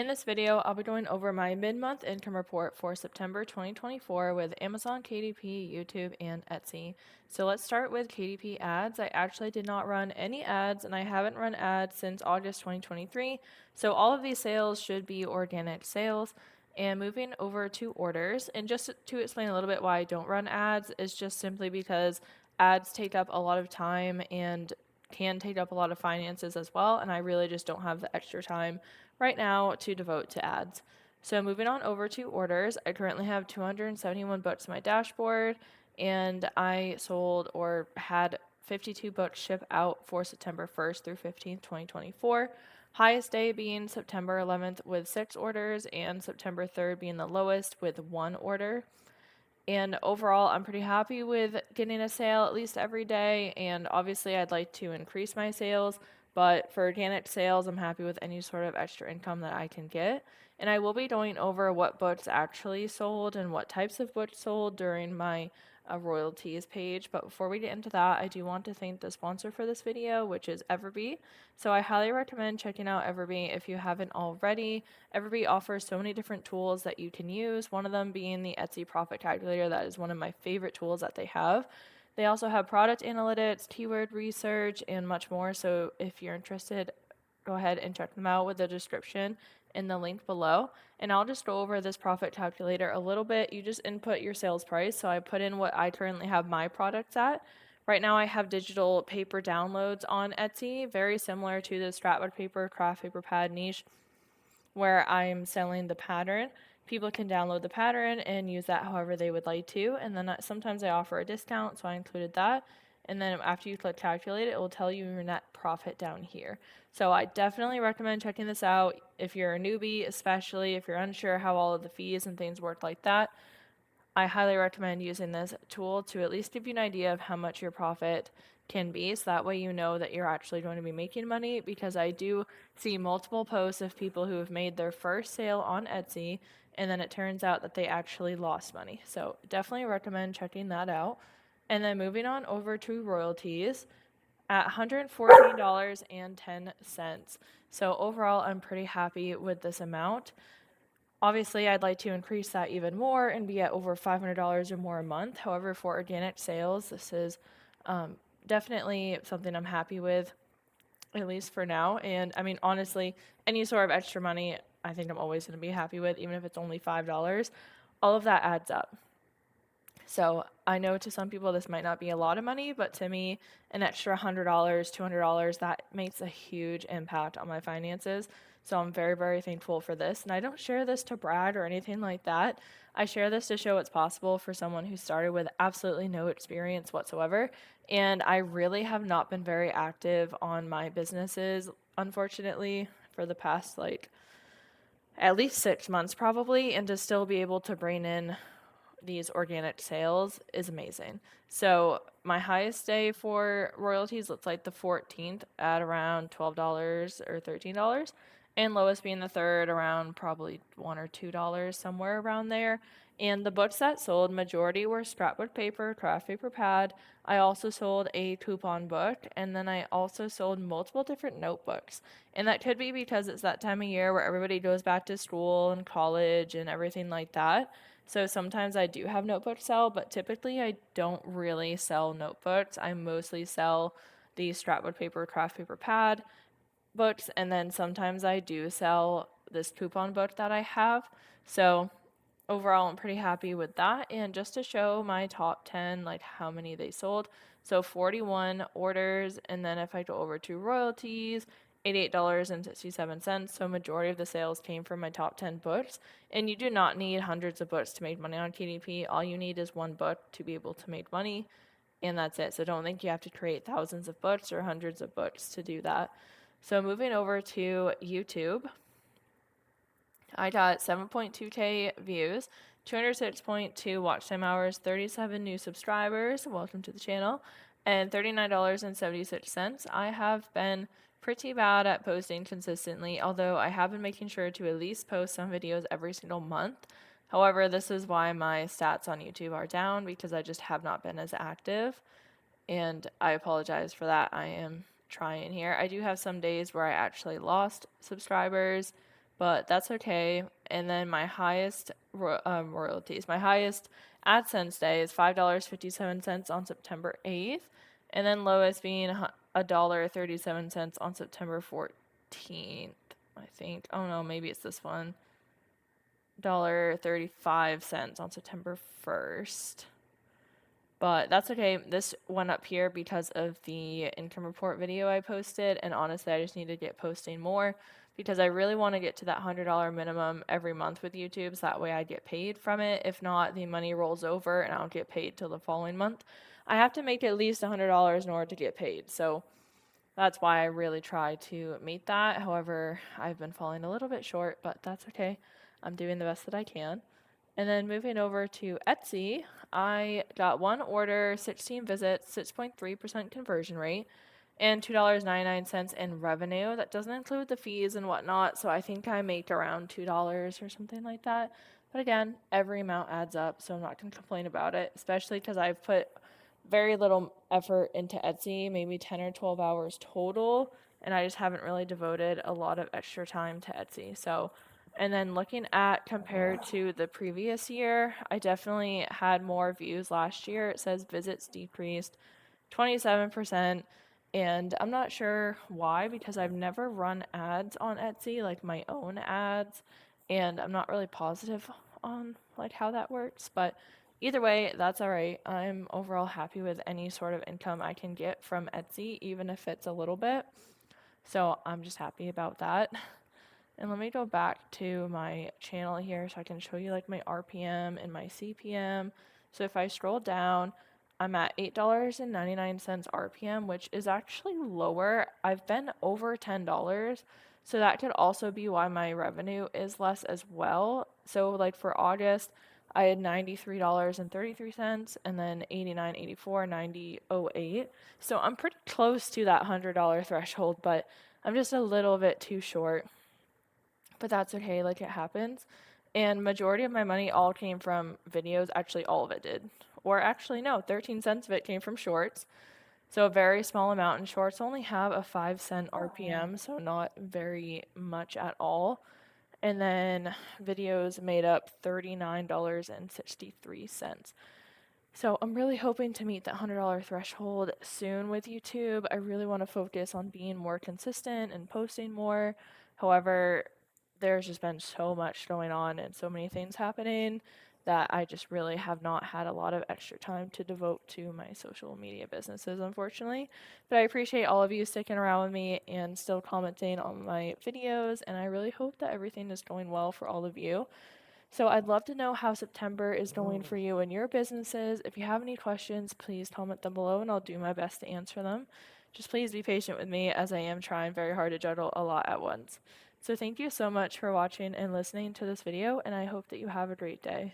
In this video, I'll be going over my mid-month income report for September 2024 with Amazon, KDP, YouTube, and Etsy. So let's start with KDP ads. I actually did not run any ads, and I haven't run ads since August 2023. So all of these sales should be organic sales. And moving over to orders, and just to explain a little bit why I don't run ads, is just simply because ads take up a lot of time and can take up a lot of finances as well, and I really just don't have the extra time right now to devote to ads. So moving on over to orders, I currently have 271 books on my dashboard, and I sold or had 52 books ship out for September 1st through 15th, 2024. Highest day being September 11th with 6 orders, and September 3rd being the lowest with 1 order. And overall, I'm pretty happy with getting a sale at least every day. And obviously, I'd like to increase my sales. But for organic sales, I'm happy with any sort of extra income that I can get. And I will be going over what books actually sold and what types of books sold during my royalties page. But before we get into that, I do want to thank the sponsor for this video, which is Everbee. So I highly recommend checking out Everbee if you haven't already. Everbee offers so many different tools that you can use, one of them being the Etsy Profit Calculator. That is one of my favorite tools that they have. They also have product analytics, keyword research, and much more. So if you're interested, go ahead and check them out with the description in the link below. And I'll just go over this profit calculator a little bit. You just input your sales price. So I put in what I currently have my products at. Right now I have digital paper downloads on Etsy, very similar to the scrapbook paper, craft paper pad niche, where I'm selling the pattern. People can download the pattern and use that however they would like to. And then sometimes I offer a discount, so I included that. And then after you click calculate, it will tell you your net profit down here. So I definitely recommend checking this out if you're a newbie, especially if you're unsure how all of the fees and things work like that. I highly recommend using this tool to at least give you an idea of how much your profit can be, so that way you know that you're actually going to be making money, because I do see multiple posts of people who have made their first sale on Etsy and then it turns out that they actually lost money. So definitely recommend checking that out. And then moving on over to royalties at $114.10. So overall, I'm pretty happy with this amount. Obviously, I'd like to increase that even more and be at over $500 or more a month. However, for organic sales, this is definitely something I'm happy with, at least for now. And I mean, honestly, any sort of extra money, I think I'm always going to be happy with, even if it's only $5. All of that adds up. So I know to some people this might not be a lot of money, but to me, an extra $100, $200, that makes a huge impact on my finances. So I'm very, very thankful for this. And I don't share this to brag or anything like that. I share this to show it's possible for someone who started with absolutely no experience whatsoever. And I really have not been very active on my businesses, unfortunately, for the past at least 6 months probably. And to still be able to bring in these organic sales is amazing. So my highest day for royalties looks like the 14th at around $12 or $13, and lowest being the 3rd around probably $1 or $2, somewhere around there. And the books that sold, majority were scrapbook paper, craft paper pad. I also sold a coupon book, and then I also sold multiple different notebooks. And that could be because it's that time of year where everybody goes back to school and college and everything like that. So sometimes I do have notebooks sell, but typically I don't really sell notebooks. I mostly sell the scrapbook paper, craft paper pad books, and then sometimes I do sell this coupon book that I have. So overall, I'm pretty happy with that. And just to show my top 10, like how many they sold. So 41 orders. And then if I go over to royalties, $88.67. So majority of the sales came from my top 10 books. And you do not need hundreds of books to make money on KDP. All you need is one book to be able to make money. And that's it. So don't think you have to create thousands of books or hundreds of books to do that. So moving over to YouTube, I got 7.2K views, 206.2 watch time hours, 37 new subscribers, welcome to the channel, and $39.76. I have been pretty bad at posting consistently, although I have been making sure to at least post some videos every single month. However, this is why my stats on YouTube are down, because I just have not been as active, and I apologize for that. I am trying here. I do have some days where I actually lost subscribers, but that's okay. And then my highest royalties, my highest AdSense day is $5.57 on September 8th, and then lowest being $1.37 on September 14th. I think. Oh no, maybe it's this one. $1.35 on September 1st. But that's okay. This went up here because of the income report video I posted. And honestly, I just need to get posting more because I really want to get to that $100 minimum every month with YouTube. So that way I get paid from it. If not, the money rolls over and I don't get paid till the following month. I have to make at least $100 in order to get paid. So that's why I really try to meet that. However, I've been falling a little bit short, but that's okay. I'm doing the best that I can. And then moving over to Etsy, I got one order, 16 visits, 6.3% conversion rate, and $2.99 in revenue. That doesn't include the fees and whatnot, so I think I make around $2 or something like that. But again, every amount adds up, so I'm not going to complain about it, especially because I've put very little effort into Etsy, maybe 10 or 12 hours total, and I just haven't really devoted a lot of extra time to Etsy. So, and then looking at compared to the previous year, I definitely had more views last year. It says visits decreased 27%, and I'm not sure why because I've never run ads on Etsy, like my own ads, and I'm not really positive on like how that works, but either way, that's all right. I'm overall happy with any sort of income I can get from Etsy, even if it's a little bit. So I'm just happy about that. And let me go back to my channel here so I can show you like my RPM and my CPM. So if I scroll down, I'm at $8.99 RPM, which is actually lower. I've been over $10. So that could also be why my revenue is less as well. So like for August, I had $93.33 and then 89.84, 90.08. So I'm pretty close to that $100 threshold, but I'm just a little bit too short, but that's okay, like it happens. And majority of my money all came from videos. Actually, all of it did. Or actually, no, 13 cents of it came from shorts. So a very small amount. And shorts only have a 5-cent RPM, so not very much at all. And then videos made up $39.63. So I'm really hoping to meet that $100 threshold soon with YouTube. I really want to focus on being more consistent and posting more. However, there's just been so much going on and so many things happening that I just really have not had a lot of extra time to devote to my social media businesses, unfortunately. But I appreciate all of you sticking around with me and still commenting on my videos, and I really hope that everything is going well for all of you. So I'd love to know how September is going for you and your businesses. If you have any questions, please comment them below and I'll do my best to answer them. Just please be patient with me as I am trying very hard to juggle a lot at once. So thank you so much for watching and listening to this video, and I hope that you have a great day.